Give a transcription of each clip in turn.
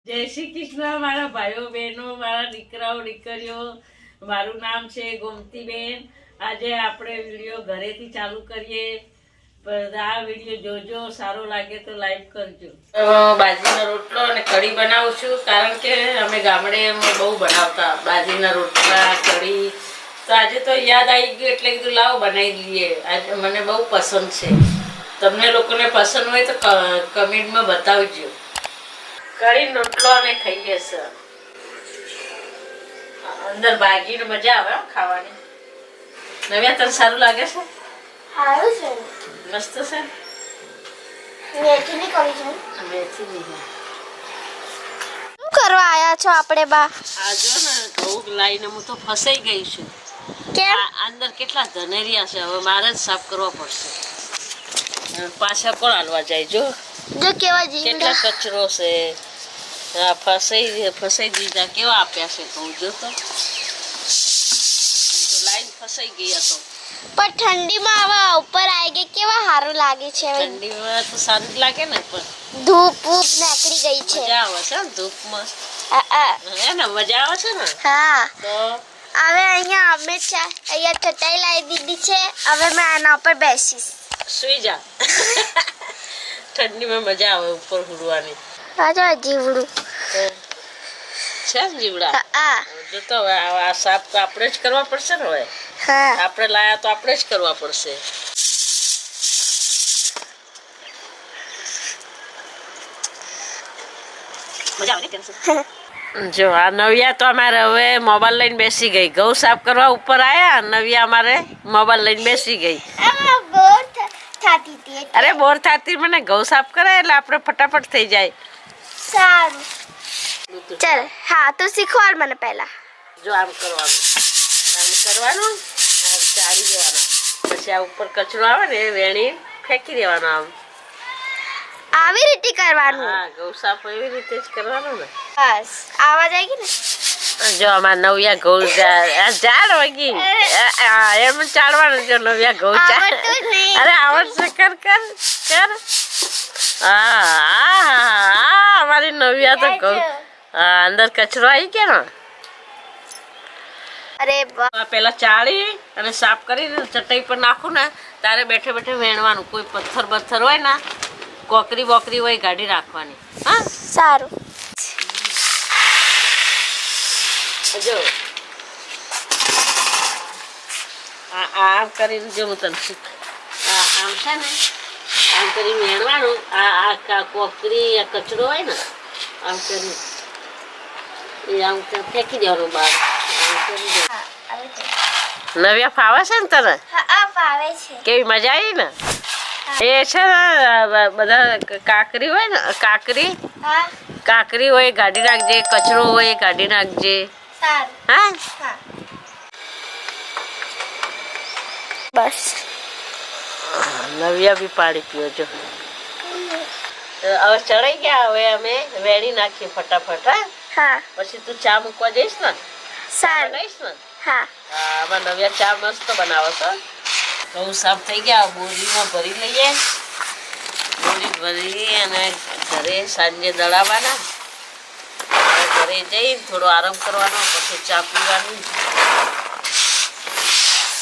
જય શ્રી કૃષ્ણ મારા ભાઈઓ બહેનો, મારા દીકરાઓ દીકરીઓ. મારું નામ છે ગોમતીબેન. આજે આપણે વિડીયો ઘરેથી ચાલુ કરીએ. આ વિડીયો જોજો, સારો લાગે તો લાઈક કરજો. બાજરીનો રોટલો અને કઢી બનાવું છું, કારણ કે અમે ગામડે બહુ બનાવતા બાજરીના રોટલા કઢી. તો આજે તો યાદ આવી ગયું એટલે કીધું લાવો બનાવી લઈએ. આજે મને બહુ પસંદ છે. તમને લોકોને પસંદ હોય તો કમેન્ટમાં બતાવજો. કઢી રોટલો અમે ખાઈએ છે. અંદર ભાગીને મજા આવે ખાવાની. નવ્યા તને સારું લાગે છે? સારું છે, મસ્ત છે. મેથીની કરી છે. મેથીની. શું કરવા આયા છો આપણે બા? આ જો ને ઘઉં લાઈને હું તો ફસાઈ ગઈ છું. કેમ? અંદર કેટલા ધનેરિયા છે, હવે મારે જ સાફ કરવા પડશે. પાછા કોણ હાલવા જાય? જો કેવા કેટલા જીવડા. કચરો છે. ફસાઈ દીધા. કેવા આપ્યા છે કહું જો તો. લાઈન ફસાઈ ગઈ હતો. પણ ઠંડીમાં આવા ઉપર આવી ગઈ કેવા સારું લાગે છે. ઠંડીમાં તો સારું જ લાગે ને, પણ ધૂપ વૂપ નીકળી ગઈ છે. મજા આવે છે ને ધૂપમાં. હે ને, મજા આવે છે ને. હા, તો હવે અહીંયા અમે અહીંયા ચટાઈ લાવી દીધી છે. હવે મેં આના ઉપર બેસીશ. સુઈ જા. ઠંડીમાં મજા આવે ઉપર હુડવાની. આ જો જીવડું. છે ને જીવડા. હા જો તો હવે આ સાફ તો આપણે જ કરવા પડશે ને. હવે હા, આપણે લાયા તો આપણે જ કરવા પડશે. મજા આવે ને. જો આ નવ્યા તો અમારે હવે મોબાઈલ લઈને બેસી ગઈ. ઘઉં સાફ કરવા ઉપર આયા. નવ્યા અમારે મોબાઈલ લઈને બેસી ગઈ. બોર થતી હતી. અરે બોર થતી મને ઘઉં સાફ કરે એટલે આપણે ફટાફટ થઈ જાય. સારું, ચાલ. હા, તો શીખવાડ મને પહેલા. જો આમ કરવાનું, આમ કરવાનું, આમ ચાળી દેવાના. પછી આ ઉપર કચરો આવે ને એ વેણી ફેંકી દેવાનો. આમ આવી રીતે કરવાનું. હા, ઘઉં સાફ એવી રીતે જ કરવાનું ને. બસ આવાજ આવી ગઈ ને. જો આમાં નવ્યા ઘઉં ઝાડ વગી એમ ચાળવાનું. જો નવ્યા ઘઉં આવડતું જ નહીં. અરે આવડશે. કર કર કર. હા, અમારી નવ્યા તો ઘઉં. હા, અંદર કચરો આવી ગયા ને. અરે પેલા ચાળી અને સાફ કરીને ચટાઈ પર નાખું ને તારે બેઠે બેઠે વેણવાનું. કોઈ પથ્થર બથ્થર હોય ને, કોકરી બોકરી હોય, કાઢી રાખવાની. હા, સારું. જો આમ કરીને જો હું તને શીખ. આમ છે ને, આમ કરીને વેણવાનું. આ કોકરી આ કચરો હોય ને, આમ કરીને એ આમ ફેંકી દેવાનું બહાર. નવ્યા ફાવે છે ને તને? હા, ફાવે છે. કેવી મજા આવી ને. એ છે ને બધા કાકરી હોય ને, કાકરી હોય કાઢી નાખજે, કચરો હોય એ કાઢી નાખજે. સારું. હા, બસ. નવ્યા બી પાણી પીવો. જો હવે ચડાઈ ગયા. હવે અમે વેણી નાખીએ ફટાફટ. હા, પછી તું ચા મૂકવા જઈશ ને? સારું. બનાવીશ ને? હા, આમાં નવ્યા ચા મસ્ત બનાવો છો. ઘઉં સાફ થઈ ગયા. બોરીમાં ભરી લઈએ. બોરી ભરી અને ઘરે સાંજે દળાવવાના. ઘરે જઈ થોડો આરામ કરવાનો, પછી ચા પીવાની.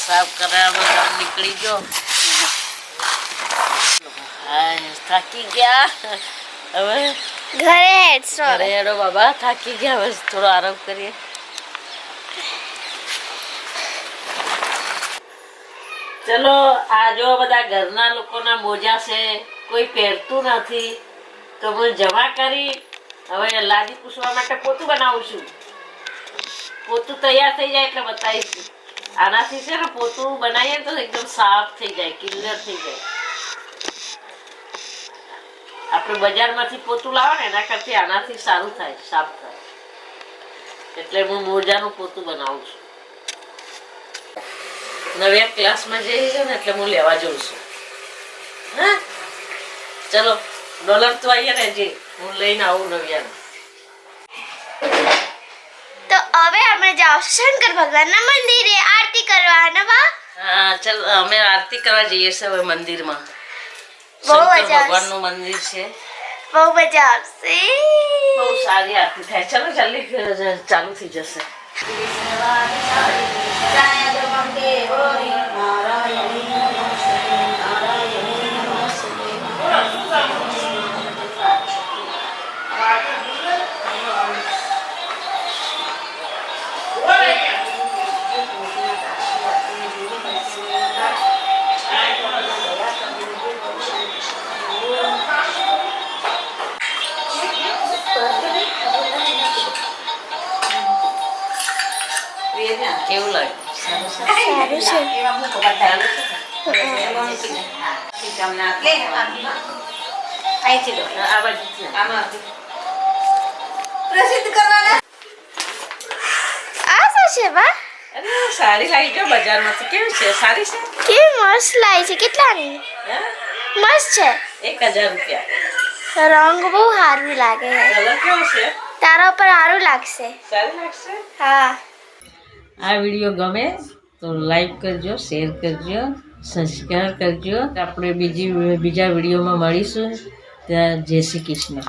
સાફ કરવામાં નીકળી ગયો. થાકી ગયા. હવે ઘરે હેડશો. ઘરે હેડો બાબા, થાકી ગયા. હવે થોડો આરામ કરીએ. ચલો, આ જો બધા ઘરના લોકોના મોજા છે, કોઈ પહેરતું નથી તો હું જમા કરી હવે લાદી પૂછવા માટે પોતું બનાવું છું. પોતું તૈયાર થઈ જાય એટલે બતાવીશું. આનાથી છે ને પોતું બનાવીએ તો એકદમ સાફ થઈ જાય, ક્લિયર થઈ જાય. આપણે બજારમાંથી પોતું લાવો ને એના કરતી આનાથી સારું થાય, સાફ થાય. એટલે હું મોજાનું પોતું બનાવું છું. નવ્યા ક્લાસમાં જઈ છે ને એટલે હું લેવા જઉં છું. હા, ચલો ડોલર તો આવીએ ને, જે હું લઈને આવું નવ્યાને. તો હવે અમે જાવ શંકર ભગવાનના મંદિરે આરતી કરવા. હા, ચાલ અમે આરતી કરવા જઈએ છીએ હવે મંદિરમાં. બહુ શંકર મજા ભગવાનનું મંદિર છે. બહુ મજા આવશે. બહુ સારી આરતી થાય. ચલો જલ્દી ચાલુ થઈ જશે. કેવું લાગે? સારું છે. આ બાજુથી. આ શું છે બા? અરે સારી લાવી જો બજારમાંથી. કેવી છે? સારી છે? કેવી મસ્ત લાવી છે. કેટલાની? હે? મસ્ત છે. 1000 રૂપિયા. રંગ બહુ સારું લાગે છે. કલર કેવો છે? તારા ઉપર સારું લાગશે. સારી લાગશે. હા. આ વિડીયો ગમે તો લાઈક કરજો, શેર કરજો, સબસ્ક્રાઈબ કરજો. આપણે બીજા વિડીયોમાં મળીશું. ત્યાં જય શ્રી કૃષ્ણ.